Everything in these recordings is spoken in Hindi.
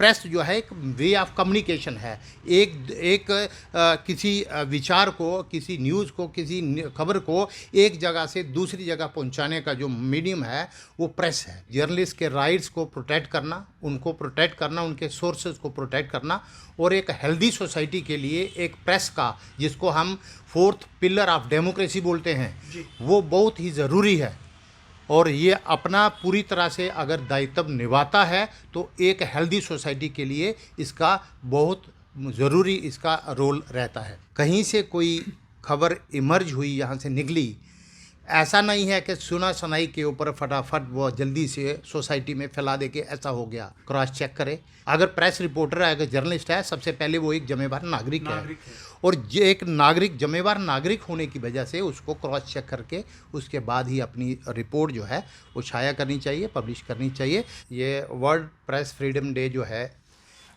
प्रेस जो है एक वे ऑफ कम्युनिकेशन है। एक किसी विचार को, किसी न्यूज़ को, किसी खबर को एक जगह से दूसरी जगह पहुंचाने का जो मीडियम है वो प्रेस है। जर्नलिस्ट के राइट्स को प्रोटेक्ट करना, उनको प्रोटेक्ट करना, उनके सोर्सेज को प्रोटेक्ट करना और एक हेल्दी सोसाइटी के लिए एक प्रेस का, जिसको हम फोर्थ पिलर ऑफ डेमोक्रेसी बोलते हैं, वो बहुत ही ज़रूरी है। और ये अपना पूरी तरह से अगर दायित्व निभाता है तो एक हेल्दी सोसाइटी के लिए इसका बहुत ज़रूरी इसका रोल रहता है। कहीं से कोई खबर इमर्ज हुई, यहाँ से निकली, ऐसा नहीं है कि सुना सुनाई के ऊपर फटाफट वो जल्दी से सोसाइटी में फैला दे के ऐसा हो गया। क्रॉस चेक करे। अगर प्रेस रिपोर्टर है, अगर जर्नलिस्ट है, सबसे पहले वो एक जिम्मेदार नागरिक है। और ये एक नागरिक, जिम्मेदार नागरिक होने की वजह से उसको क्रॉस चेक करके उसके बाद ही अपनी रिपोर्ट जो है वो शाया करनी चाहिए, पब्लिश करनी चाहिए। ये वर्ल्ड प्रेस फ्रीडम डे जो है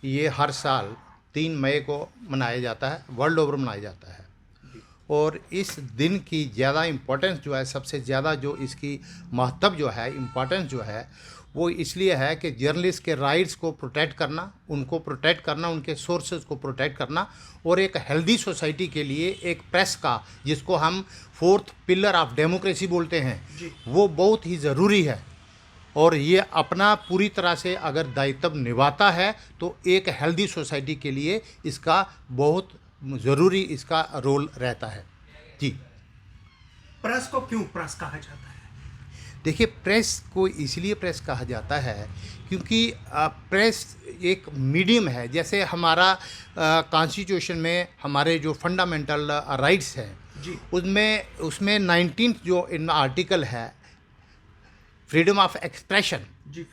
ये हर साल 3 मई को मनाया जाता है, वर्ल्ड ओवर मनाया जाता है। और इस दिन की ज़्यादा इम्पोर्टेंस जो है, सबसे ज़्यादा जो इसकी महत्व जो है, इम्पोर्टेंस जो है, वो इसलिए है कि जर्नलिस्ट के राइट्स को प्रोटेक्ट करना, उनको प्रोटेक्ट करना, उनके सोर्सेज को प्रोटेक्ट करना और एक हेल्दी सोसाइटी के लिए एक प्रेस का, जिसको हम फोर्थ पिलर ऑफ डेमोक्रेसी बोलते हैं, वो बहुत ही ज़रूरी है। और ये अपना पूरी तरह से अगर दायित्व निभाता है तो एक हेल्दी सोसाइटी के लिए इसका बहुत ज़रूरी इसका रोल रहता है। जी। प्रेस को क्यों प्रेस कहा जाता है? देखिए, प्रेस को इसलिए प्रेस कहा जाता है क्योंकि प्रेस एक मीडियम है। जैसे हमारा कॉन्स्टिट्यूशन में हमारे जो फंडामेंटल राइट्स हैं, उसमें 19th जो इन आर्टिकल है, फ्रीडम ऑफ एक्सप्रेशन,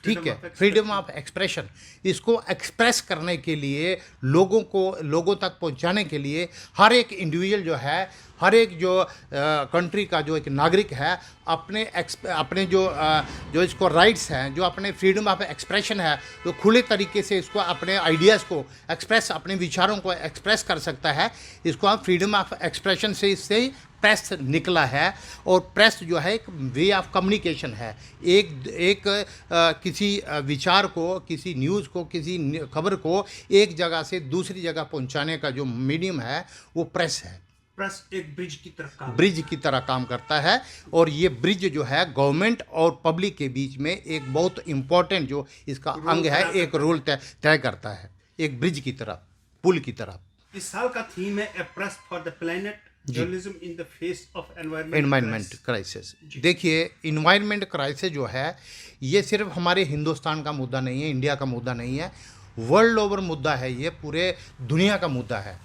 ठीक है, फ्रीडम ऑफ एक्सप्रेशन, इसको एक्सप्रेस करने के लिए, लोगों तक पहुंचाने के लिए हर एक इंडिविजुअल जो है, हर एक जो कंट्री का जो एक नागरिक है, अपने जो इसको राइट्स हैं, जो अपने फ्रीडम ऑफ एक्सप्रेशन है, जो खुले तरीके से इसको अपने आइडियाज़ को एक्सप्रेस, अपने विचारों को एक्सप्रेस कर सकता है, इसको हम फ्रीडम ऑफ एक्सप्रेशन से इससे ही प्रेस निकला है। और प्रेस जो है एक वे ऑफ कम्युनिकेशन है। एक किसी विचार को, किसी न्यूज़ को, किसी खबर को एक जगह से दूसरी जगह पहुंचाने का जो मीडियम है वो प्रेस है। प्रेस एक ब्रिज की तरह काम करता है। और ये ब्रिज जो है गवर्नमेंट और पब्लिक के बीच में एक बहुत इम्पोर्टेंट जो इसका अंग है, एक रोल तय करता है, एक ब्रिज की तरह, पुल की तरह। इस साल का थीम है a press for the planet, journalism in the face of environment crisis. देखिए, इन्वायरमेंट क्राइसिस जो है ये सिर्फ हमारे हिंदुस्तान का मुद्दा नहीं है, इंडिया का मुद्दा नहीं है, वर्ल्ड ओवर मुद्दा है, ये पूरे दुनिया का मुद्दा है।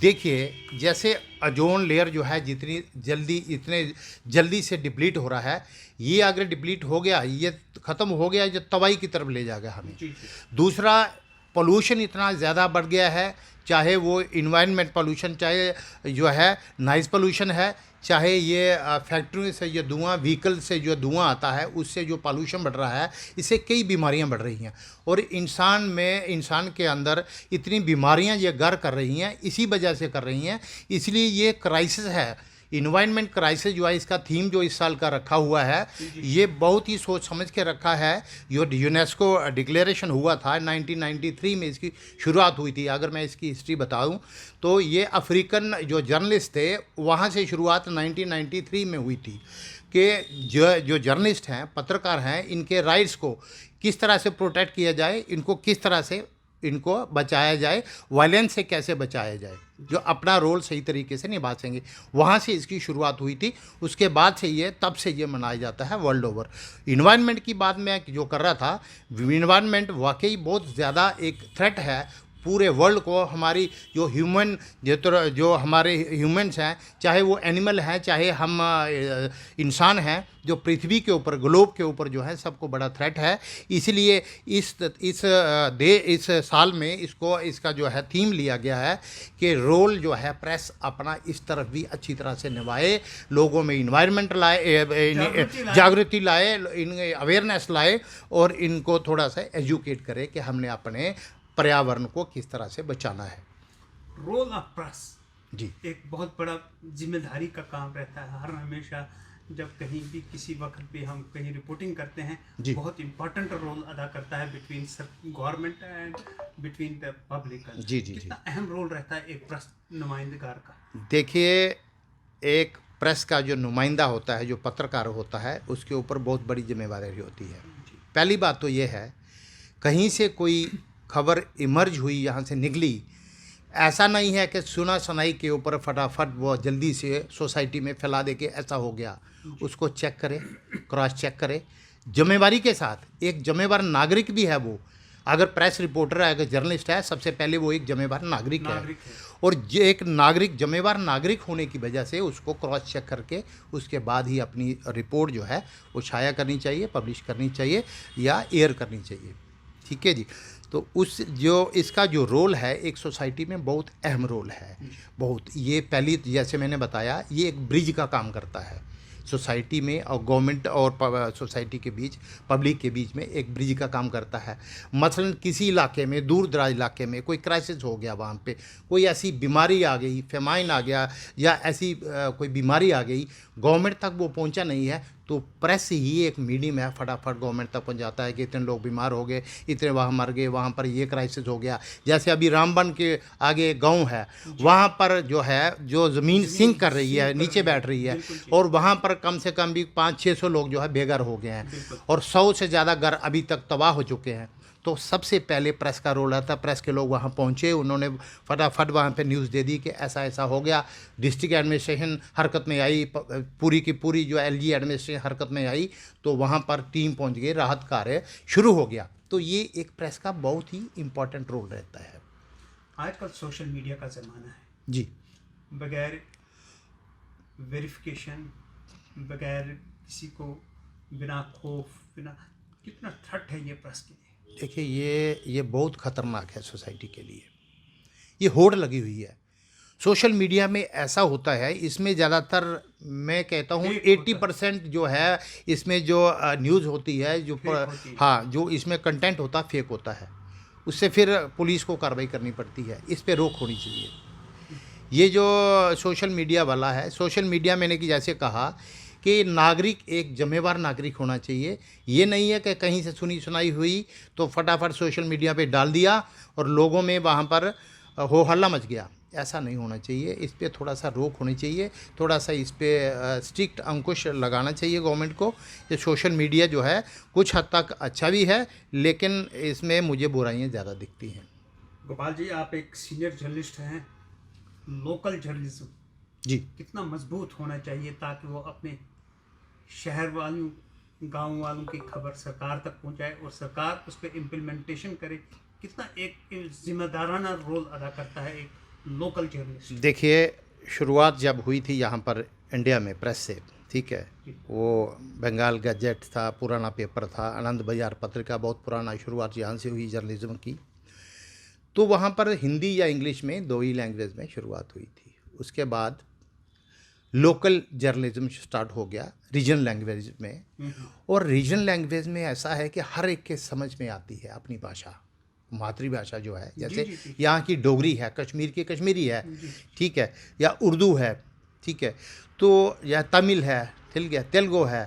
देखिए, जैसे ओजोन लेयर जो है इतने जल्दी से डिप्लीट हो रहा है, ये अगर डिप्लीट हो गया, ये ख़त्म हो गया, जो तबाही की तरफ ले जाएगा हमें। दूसरा, पोल्यूशन इतना ज़्यादा बढ़ गया है, चाहे वो इन्वायरमेंट पोल्यूशन, चाहे जो है नॉइज़ पोल्यूशन है, चाहे ये फैक्ट्री से जो धुआं, व्हीकल से जो धुआं आता है, उससे जो पोल्यूशन बढ़ रहा है, इससे कई बीमारियां बढ़ रही हैं। और इंसान के अंदर इतनी बीमारियां ये घर कर रही हैं, इसी वजह से कर रही हैं। इसलिए ये क्राइसिस है, इन्वायरमेंट क्राइसिस जो है, इसका थीम जो इस साल का रखा हुआ है, ये बहुत ही सोच समझ के रखा है। जो यूनेस्को डिक्लेरेशन हुआ था 1993 में, इसकी शुरुआत हुई थी। अगर मैं इसकी हिस्ट्री बताऊं तो ये अफ्रीकन जो जर्नलिस्ट थे, वहाँ से शुरुआत 1993 में हुई थी कि जो जर्नलिस्ट हैं, पत्रकार हैं, इनके राइट्स को किस तरह से प्रोटेक्ट किया जाए, इनको किस तरह से इनको बचाया जाए, वायलेंस से कैसे बचाया जाए, जो अपना रोल सही तरीके से निभा सकेंगे। वहाँ से इसकी शुरुआत हुई थी। उसके बाद से तब से ये मनाया जाता है वर्ल्ड ओवर। इन्वायरमेंट की बात मैं जो कर रहा था, इन्वायरमेंट वाकई बहुत ज़्यादा एक थ्रेट है पूरे वर्ल्ड को। हमारी जो हमारे ह्यूमन्स हैं, चाहे वो एनिमल हैं, चाहे हम इंसान हैं, जो पृथ्वी के ऊपर, ग्लोब के ऊपर जो है, सबको बड़ा थ्रेट है। इसलिए इस साल में इसका जो है थीम लिया गया है कि रोल जो है प्रेस अपना इस तरफ भी अच्छी तरह से निभाए, लोगों में इन्वायरमेंट लाए, जागृति लाए, अवेयरनेस लाए और इनको थोड़ा सा एजुकेट करे कि हमने अपने पर्यावरण को किस तरह से बचाना है। रोल ऑफ प्रेस एक बहुत बड़ा जिम्मेदारी का काम रहता है। हर हमेशा जब कहीं भी किसी वक्त भी हम कहीं रिपोर्टिंग करते हैं, जी। बहुत इम्पोर्टेंट रोल अदा करता है between government and between the public. जी, जी, जी। कितना अहम रोल रहता है एक प्रेस नुमाइंदगार का? देखिए, एक प्रेस का जो नुमाइंदा होता है, जो पत्रकार होता है, उसके ऊपर बहुत बड़ी जिम्मेदारी होती है। जी। पहली बात तो ये है, कहीं से कोई खबर इमर्ज हुई, यहाँ से निकली, ऐसा नहीं है कि सुना सुनाई के ऊपर फटाफट वो जल्दी से सोसाइटी में फैला दे के ऐसा हो गया। उसको चेक करे, क्रॉस चेक करे, जिम्मेवारी के साथ। एक जिम्मेवार नागरिक भी है वो। अगर प्रेस रिपोर्टर है, अगर जर्नलिस्ट है, सबसे पहले वो एक जिम्मेवार नागरिक है। और ये एक नागरिक, जिम्मेवार नागरिक होने की वजह से उसको क्रॉस चेक करके उसके बाद ही अपनी रिपोर्ट जो है वो छाया करनी चाहिए, पब्लिश करनी चाहिए या एयर करनी चाहिए। ठीक है जी। तो उस जो इसका जो रोल है एक सोसाइटी में बहुत अहम रोल है। बहुत, ये पहली, जैसे मैंने बताया, ये एक ब्रिज का काम करता है सोसाइटी में और गवर्नमेंट और सोसाइटी के बीच, पब्लिक के बीच में एक ब्रिज का काम करता है। मसलन किसी इलाके में, दूर दराज इलाके में कोई क्राइसिस हो गया, वहाँ पे कोई ऐसी बीमारी आ गई, फेमाइन आ गया या ऐसी कोई बीमारी आ गई, गवर्नमेंट तक वो पहुँचा नहीं है, तो प्रेस ही एक मीडियम है, फटाफट गवर्नमेंट तक पहुंचाता है कि इतने लोग बीमार हो गए, इतने वहाँ मर गए, वहाँ पर ये क्राइसिस हो गया। जैसे अभी रामबन के आगे गांव है, वहाँ पर जो है, जो ज़मीन सिंक कर रही है, नीचे बैठ रही है, और वहाँ पर कम से कम भी 500-600 लोग जो है बेघर हो गए हैं, और 100 से ज़्यादा घर अभी तक तबाह हो चुके हैं। तो सबसे पहले प्रेस का रोल आता है। प्रेस के लोग वहाँ पहुँचे, उन्होंने फटाफट वहाँ पे न्यूज़ दे दी कि ऐसा ऐसा हो गया। डिस्ट्रिक्ट एडमिनिस्ट्रेशन हरकत में आई, पूरी की पूरी जो एलजी एडमिनिस्ट्रेशन हरकत में आई, तो वहाँ पर टीम पहुँच गई, राहत कार्य शुरू हो गया। तो ये एक प्रेस का बहुत ही इम्पोर्टेंट रोल रहता है। आजकल सोशल मीडिया का ज़माना है जी। बगैर वेरिफिकेशन, बगैर किसी को, बिना खौफ, बिना, कितना थ्रेट है ये प्रेस के लिए? देखिए, ये बहुत ख़तरनाक है सोसाइटी के लिए। ये होड़ लगी हुई है सोशल मीडिया में। ऐसा होता है, इसमें ज़्यादातर मैं कहता हूँ 80% जो है इसमें जो न्यूज़ होती है, जो हाँ, जो इसमें कंटेंट होता है, फेक होता है। उससे फिर पुलिस को कार्रवाई करनी पड़ती है। इस पे रोक होनी चाहिए। ये जो सोशल मीडिया वाला है, सोशल मीडिया मैंने कि जैसे कहा कि नागरिक एक जिम्मेवार नागरिक होना चाहिए। ये नहीं है कि कहीं से सुनी सुनाई हुई तो फटाफट सोशल मीडिया पे डाल दिया और लोगों में वहाँ पर हो हल्ला मच गया। ऐसा नहीं होना चाहिए। इस पे थोड़ा सा रोक होनी चाहिए, थोड़ा सा इस पे स्ट्रिक्ट अंकुश लगाना चाहिए गवर्नमेंट को। ये सोशल मीडिया जो है कुछ हद तक अच्छा भी है, लेकिन इसमें मुझे बुराइयाँ ज़्यादा दिखती हैं। गोपाल जी, आप एक सीनियर जर्नलिस्ट हैं। लोकल जर्नलिज्म जी। कितना मजबूत होना चाहिए ताकि वो अपने शहर वालों, गांव वालों की खबर सरकार तक पहुंचाए और सरकार उस पर इम्प्लीमेंटेशन करे? कितना एक जिम्मेदाराना रोल अदा करता है एक लोकल जर्नलिस्ट? देखिए, शुरुआत जब हुई थी यहाँ पर इंडिया में प्रेस से, ठीक है, वो बंगाल गजेट था, पुराना पेपर था, आनंद बाज़ार पत्रिका, बहुत पुराना, शुरुआत यहाँ से हुई जर्नलिज्म की। तो वहाँ पर हिंदी या इंग्लिश में, दो ही लैंग्वेज में शुरुआत हुई थी। उसके बाद लोकल जर्नलिज्म स्टार्ट हो गया रीजनल लैंग्वेज में। और रीजनल लैंग्वेज में ऐसा है कि हर एक के समझ में आती है अपनी भाषा, मातृभाषा जो है। जैसे यहाँ की डोगरी है, कश्मीर की कश्मीरी है, ठीक है, या उर्दू है, ठीक है, तो या तमिल है, ठीक है, तेलुगु है,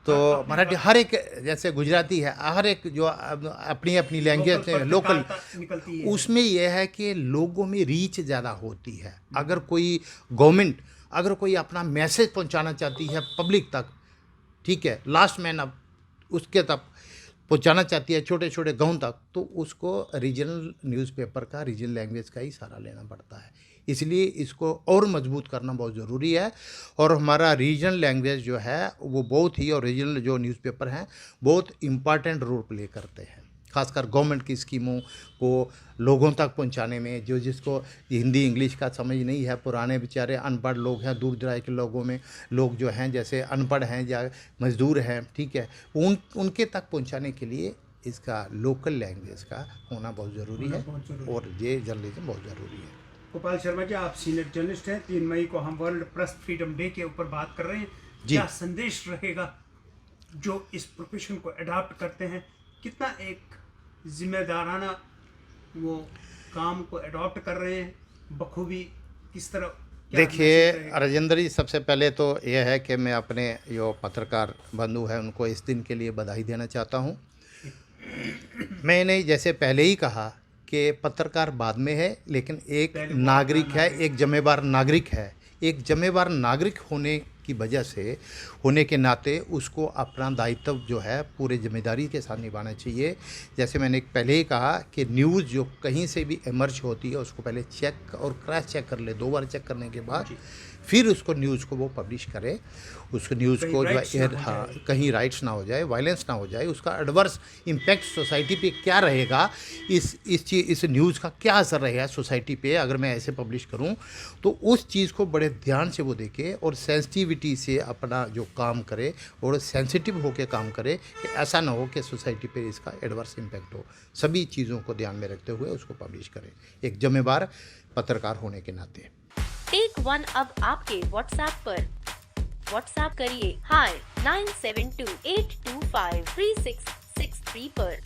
तो मराठी, हर एक, जैसे गुजराती है, हर एक जो अपनी अपनी लैंग्वेज है लोकल, उसमें यह है कि लोगों में रीच ज़्यादा होती है। अगर कोई गवर्नमेंट अगर कोई अपना मैसेज पहुंचाना चाहती है पब्लिक तक, ठीक है, लास्ट मैन अब उसके तक पहुंचाना चाहती है, छोटे छोटे गांव तक, तो उसको रीजनल न्यूज़पेपर का, रीजनल लैंग्वेज का ही सहारा लेना पड़ता है। इसलिए इसको और मजबूत करना बहुत ज़रूरी है। और हमारा रीजनल लैंग्वेज जो है वो बहुत ही, और रीजनल जो न्यूज़पेपर हैं बहुत इम्पॉर्टेंट रोल प्ले करते हैं, खासकर गवर्नमेंट की स्कीमों को लोगों तक पहुंचाने में। जो जिसको हिंदी इंग्लिश का समझ नहीं है, पुराने बेचारे अनपढ़ लोग हैं, दूर दराज के लोगों में लोग जो हैं, जैसे अनपढ़ हैं या मजदूर हैं, ठीक है, उनके तक पहुंचाने के लिए इसका लोकल लैंग्वेज का होना बहुत ज़रूरी है, और ये जर्नलिज्म बहुत ज़रूरी है। गोपाल शर्मा जी, आप सीनियर जर्नलिस्ट हैं। 3 मई को हम वर्ल्ड प्रेस फ्रीडम डे के ऊपर बात कर रहे हैं। क्या संदेश रहेगा जो इस प्रोफेशन को अडॉप्ट करते हैं? कितना एक जिम्मेदाराना वो काम को अडॉप्ट कर रहे हैं, बखूबी किस तरह क्या देखिए मैसेज रहेगा? राजेंद्र जी, सबसे पहले तो यह है कि मैं अपने जो पत्रकार बंधु हैं उनको इस दिन के लिए बधाई देना चाहता हूँ। मैंने जैसे पहले ही कहा कि पत्रकार बाद में है, लेकिन एक पहले वो नागरिक अपना है, नागरिक। एक जिम्मेवार नागरिक है। एक जिम्मेवार नागरिक होने की वजह से, होने के नाते उसको अपना दायित्व जो है पूरे जिम्मेदारी के साथ निभाना चाहिए। जैसे मैंने पहले ही कहा कि न्यूज़ जो कहीं से भी इमर्ज होती है उसको पहले चेक और क्रॉस चेक कर ले, 2 बार चेक करने के बाद जी। फिर उसको न्यूज़ को वो पब्लिश करे। उसको न्यूज़ कहीं को जो rights ना है हो हाँ, जाए। कहीं राइट्स ना हो जाए, वायलेंस ना हो जाए, उसका एडवर्स इम्पैक्ट सोसाइटी पे क्या रहेगा, इस न्यूज़ का क्या असर रहेगा सोसाइटी पे अगर मैं ऐसे पब्लिश करूं, तो उस चीज़ को बड़े ध्यान से वो देखे और सेंसिटिविटी से अपना जो काम करे और सेंसिटिव होकर काम करे कि ऐसा ना हो कि सोसाइटी पे इसका एडवर्स इम्पैक्ट हो। सभी चीज़ों को ध्यान में रखते हुए उसको पब्लिश करें, एक जिम्मेवार पत्रकार होने के नाते। टेक वन अब आपके व्हाट्सएप पर। व्हाट्सएप करिए हाय 9728253663 पर।